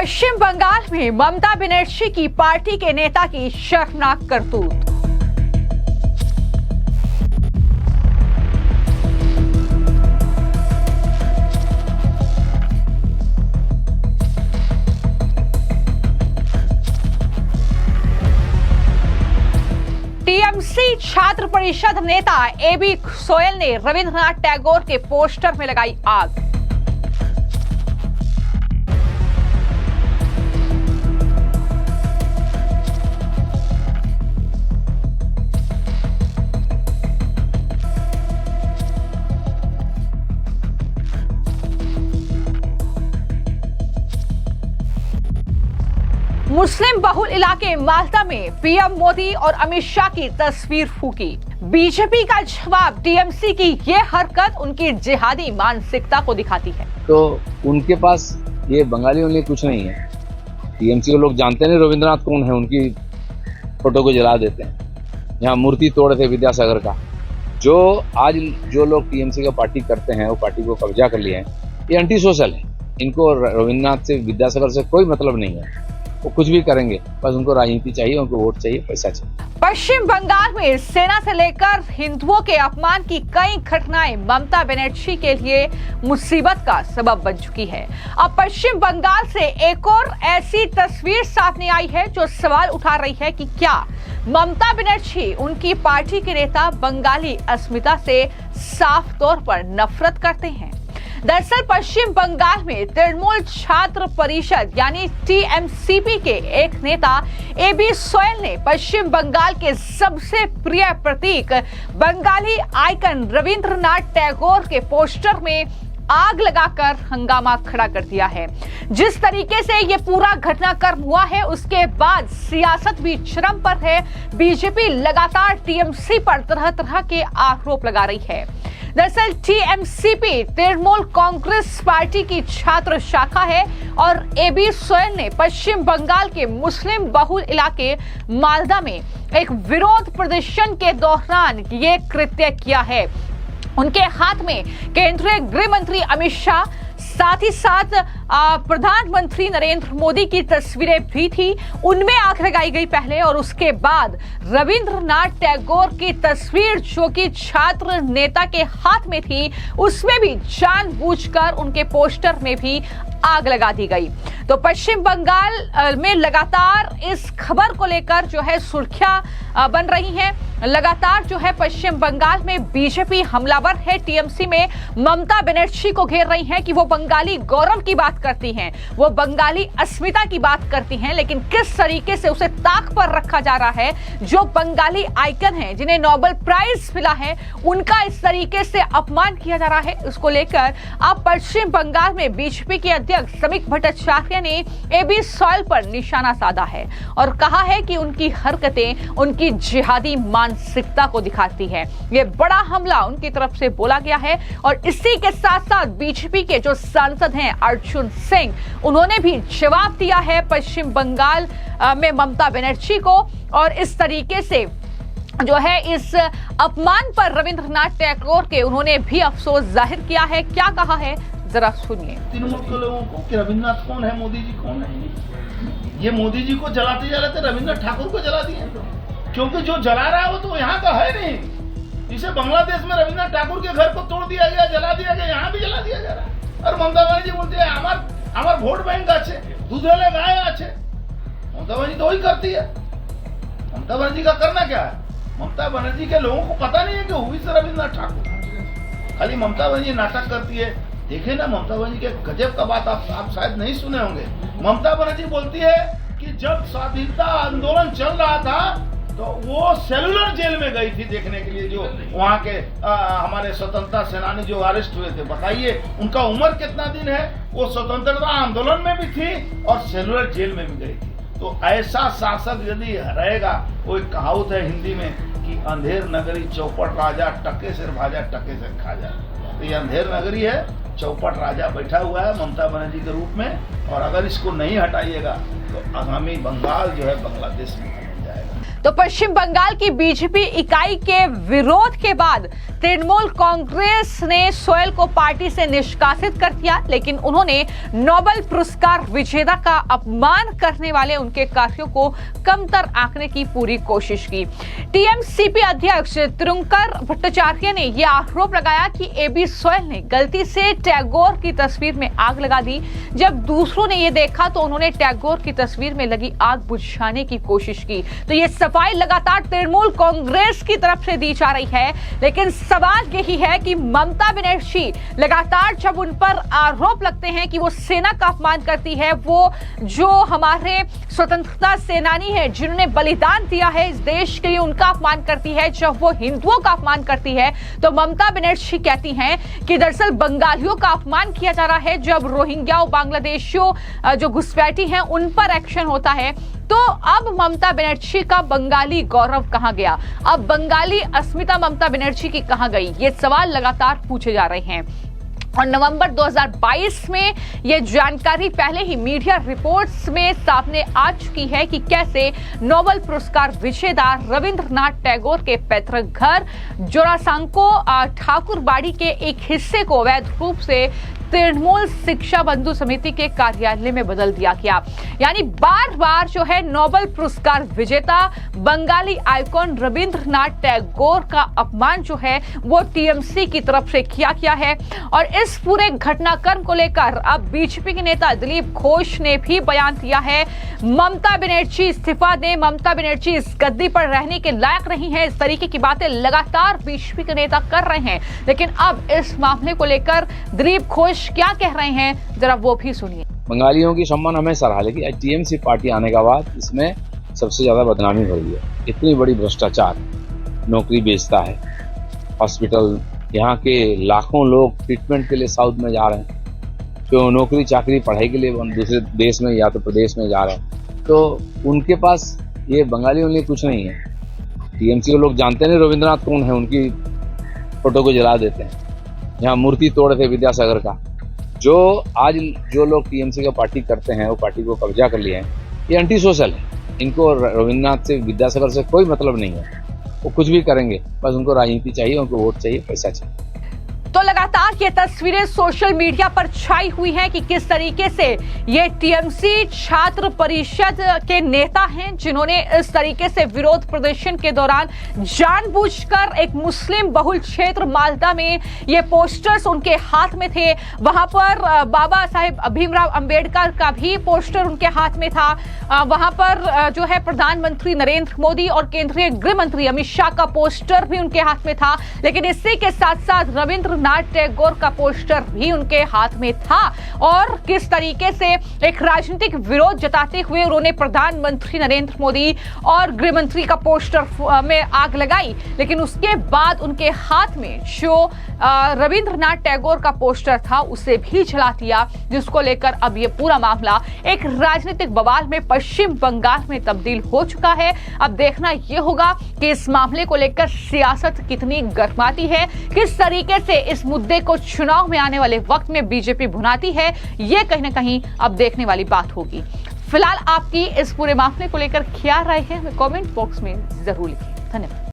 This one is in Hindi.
पश्चिम बंगाल में ममता बनर्जी की पार्टी के नेता की शर्मनाक करतूत। टीएमसी छात्र परिषद नेता एबी सोयल ने रविंद्रनाथ टैगोर के पोस्टर में लगाई आग। मुस्लिम बहुल इलाके माल्टा में पीएम मोदी और अमित शाह की तस्वीर फूकी। बीजेपी का जवाब, टीएमसी की ये हरकत उनकी जिहादी मानसिकता को दिखाती है। तो उनके पास ये बंगालियों लिए कुछ नहीं है। टीएमसी को लोग जानते नहीं रविंद्रनाथ कौन है, उनकी फोटो को जला देते हैं। यहाँ मूर्ति तोड़े थे विद्यासागर का। आज जो लोग टीएमसी का पार्टी करते हैं वो पार्टी को कब्जा कर लिए हैं, ये एंटी सोशल है। इनको रविंद्रनाथ से, विद्यासागर से कोई मतलब नहीं है। वो कुछ भी करेंगे, बस उनको राजनीति चाहिए, उनको वोट चाहिए, पैसा चाहिए। पश्चिम बंगाल में सेना से लेकर हिंदुओं के अपमान की कई घटनाएं ममता बनर्जी के लिए मुसीबत का सबब बन चुकी है। अब पश्चिम बंगाल से एक और ऐसी तस्वीर सामने आई है जो सवाल उठा रही है कि क्या ममता बनर्जी, उनकी पार्टी के नेता बंगाली अस्मिता से साफ तौर पर नफरत करते हैं। दरअसल पश्चिम बंगाल में तृणमूल छात्र परिषद यानी टीएमसीपी के एक नेता एबी सोयल ने पश्चिम बंगाल के सबसे प्रिय प्रतीक बंगाली आइकन रविंद्रनाथ टैगोर के पोस्टर में आग लगाकर हंगामा खड़ा कर दिया है। जिस तरीके से ये पूरा घटनाक्रम हुआ है, उसके बाद सियासत भी चरम पर है। बीजेपी लगातार टीएमसी पर तरह तरह के आरोप लगा रही है। दरअसल टीएमसीपी तृणमूल कांग्रेस पार्टी की छात्र शाखा है और एबी सोयल ने पश्चिम बंगाल के मुस्लिम बहुल इलाके मालदा में एक विरोध प्रदर्शन के दौरान ये कृत्य किया है। उनके हाथ में केंद्रीय गृह मंत्री अमित शाह, साथ ही साथ प्रधानमंत्री नरेंद्र मोदी की तस्वीरें भी थी। उनमें आग लगाई गई पहले, और उसके बाद रविंद्रनाथ टैगोर की तस्वीर जो कि छात्र नेता के हाथ में थी, उसमें भी जानबूझकर उनके पोस्टर में भी आग लगा दी गई। तो पश्चिम बंगाल में लगातार इस खबर को लेकर जो है सुर्खियां बन रही हैं। लगातार जो है पश्चिम बंगाल में बीजेपी हमलावर है। टीएमसी में ममता बनर्जी को घेर रही है कि वो बंगाली गौरव की बात करती हैं, वो बंगाली अस्मिता की बात करती हैं, लेकिन किस तरीके से उसे ताक पर रखा जा रहा है। जो बंगाली आइकन है, जिन्हें नोबेल प्राइज मिला है, उनका इस तरीके से अपमान किया जा रहा है। इसको लेकर अब पश्चिम बंगाल में बीजेपी के अध्यक्ष समीक भट्टाचार्य ने एबी सोयल पर निशाना साधा है और कहा है कि उनकी हरकतें उनकी जिहादी मानसिकता को दिखाती है। यह बड़ा हमला उनकी तरफ से बोला गया है। और इसी के साथ साथ बीजेपी के जो सांसद हैं अर्जुन सिंह, उन्होंने भी जवाब दिया है पश्चिम बंगाल में ममता बनर्जी को, और इस तरीके से जो है इस अपमान पर रविंद्रनाथ टैगोर के उन्होंने भी अफसोस जाहिर किया है। क्या कहा है जरा सुनिए। तृणमूल के लोगों को कि रविंद्रनाथ कौन है, मोदी जी कौन है। ये मोदी जी को जलाते जलाते रविंद्रनाथ ठाकुर को जला दिए, क्योंकि जो जला रहा है वो तो यहाँ का है नहीं। जिसे बांग्लादेश में रविंद्रनाथ ठाकुर के घर को तोड़ दिया गया, जला दिया गया, यहाँ भी जला दिया जा रहा है। और ममता बनर्जी बोलती है हमार वोट बैंक अच्छे, दूधे गाय अच्छे। ममता बनर्जी तो वही करती है। ममता बनर्जी का करना क्या है? ममता बनर्जी के लोगों को पता नहीं है कि हुई से रविंद्रनाथ ठाकुर। खाली ममता बनर्जी नाटक करती है। देखे ना ममता बनर्जी के गजब का बात आप शायद नहीं सुने होंगे। ममता बनर्जी बोलती है कि जब स्वाधीनता आंदोलन चल रहा था तो वो सेलुलर जेल में गई थी देखने के लिए, जो वहाँ के हमारे स्वतंत्रता सेनानी जो अरेस्ट हुए थे। बताइए उनका उम्र कितना दिन है। वो स्वतंत्रता आंदोलन में भी थी और सेलुलर जेल में भी गई थी। तो ऐसा शासक यदि रहेगा, वो एक कहावत है हिंदी में कि अंधेर नगरी चौपट राजा, टके से भाजा टके से खा जा। तो ये अंधेर नगरी है, चौपट राजा बैठा हुआ है ममता बनर्जी के रूप में, और अगर इसको नहीं हटाइएगा तो आगामी बंगाल जो है बांग्लादेश में बन जाएगा। तो पश्चिम बंगाल की बीजेपी इकाई के विरोध के बाद तृणमूल कांग्रेस ने सोहेल को पार्टी से निष्कासित कर दिया, लेकिन उन्होंने नोबेल पुरस्कार विजेता का अपमान करने वाले उनके कार्यों को कमतर आंकने की पूरी कोशिश की। टीएमसीपी अध्यक्ष तिरुंकर भट्टाचार्य ने यह आरोप लगाया कि एबी सोहेल ने गलती से टैगोर की तस्वीर में आग लगा दी। जब दूसरों ने यह देखा तो उन्होंने टैगोर की तस्वीर में लगी आग बुझाने की कोशिश की। तो यह सफाई लगातार तृणमूल कांग्रेस की तरफ से दी जा रही है, लेकिन सवाल यही है कि ममता बनर्जी लगातार जब उन पर आरोप लगते हैं कि वो सेना का अपमान करती है, वो जो हमारे स्वतंत्रता सेनानी है जिन्होंने बलिदान दिया है इस देश के लिए, उनका अपमान करती है, जब वो हिंदुओं का अपमान करती है तो ममता बनर्जी कहती हैं कि दरअसल बंगालियों का अपमान किया जा रहा है। जब रोहिंग्या बांग्लादेशियों जो घुसपैठी हैं उन पर एक्शन होता है, तो अब ममता बनर्जी का बंगाली गौरव कहां गया, अब बंगाली अस्मिता ममता बनर्जी की कहां गई, ये सवाल लगातार पूछे जा रहे हैं। और नवंबर 2022 में यह जानकारी पहले ही मीडिया रिपोर्ट्स में सामने आ चुकी है कि कैसे नोबेल पुरस्कार विजेता रविंद्रनाथ टैगोर के पैतृक घर जोरासांको ठाकुरबाड़ी के एक हिस्से को अवैध रूप से तृणमूल शिक्षा बंधु समिति के कार्यालय में बदल दिया गया। यानी बार बार जो है नोबेल पुरस्कार विजेता बंगाली आइकॉन रविंद्रनाथ टैगोर का अपमान जो है वो टीएमसी की तरफ से किया गया है। और इस पूरे घटनाक्रम को लेकर अब बीजेपी के नेता दिलीप घोष ने भी बयान दिया है, ममता बनर्जी इस्तीफा दें, ममता बनर्जी इस गद्दी पर रहने के लायक नहीं है। इस तरीके की बातें लगातार बीजेपी के नेता कर रहे हैं, लेकिन अब इस मामले को लेकर दिलीप घोष क्या कह रहे हैं जरा वो भी सुनिए। बंगालियों की सम्मान हमेशा रहा, लेकिन टीएमसी पार्टी आने के बाद इसमें सबसे ज्यादा बदनामी हो रही है। इतनी बड़ी भ्रष्टाचार, नौकरी बेचता है, हॉस्पिटल, यहाँ के लाखों लोग ट्रीटमेंट के लिए साउथ में जा रहे हैं, तो नौकरी चाकरी पढ़ाई के लिए दूसरे देश में या तो प्रदेश में जा रहे हैं, तो उनके पास ये बंगालियों के लिए कुछ नहीं है। टीएमसी को लोग जानते नहीं रविंद्रनाथ कौन है, उनकी फोटो को जला देते हैं। यहाँ मूर्ति तोड़े थे विद्यासागर का, जो आज जो लोग टीएमसी का पार्टी करते हैं वो पार्टी को कब्जा कर लिए हैं, ये एंटी सोशल है। इनको रविंद्रनाथ से विद्यासागर से कोई मतलब नहीं है, वो कुछ भी करेंगे, बस उनको राजनीति चाहिए, उनको वोट चाहिए, पैसा चाहिए। तो लगातार ये तस्वीरें सोशल मीडिया पर छाई हुई हैं कि किस तरीके से ये टीएमसी छात्र परिषद के नेता हैं जिन्होंने इस तरीके से विरोध प्रदर्शन के दौरान जानबूझकर एक मुस्लिम बहुल क्षेत्र मालदा में ये पोस्टर्स उनके हाथ में थे। वहां पर बाबा साहेब भीमराव अंबेडकर का भी पोस्टर उनके हाथ में था। वहां पर जो है प्रधानमंत्री नरेंद्र मोदी और केंद्रीय गृह मंत्री अमित शाह का पोस्टर भी उनके हाथ में था। लेकिन इसी के साथ साथ रविंद्रनाथ टैगोर का पोस्टर भी उनके हाथ में था और किस तरीके से एक राजनीतिक विरोध जताते हुए उन्होंने प्रधानमंत्री नरेंद्र मोदी और गृह मंत्री का पोस्टर में आग लगाई। लेकिन उसके बाद उनके हाथ में जो रविंद्रनाथ टैगोर का पोस्टर था उसे भी जला दिया, जिसको लेकर अब ये पूरा मामला एक राजनीतिक बवाल में पश्चिम बंगाल में तब्दील हो चुका है। अब देखना यह होगा कि इस मामले को लेकर सियासत कितनी गर्माती है, किस तरीके से इस मुद्दे को चुनाव में आने वाले वक्त में बीजेपी भुनाती है, यह कहीं ना कहीं अब देखने वाली बात होगी। फिलहाल आपकी इस पूरे मामले को लेकर क्या राय है हमें कमेंट बॉक्स में जरूर लिखिए। धन्यवाद।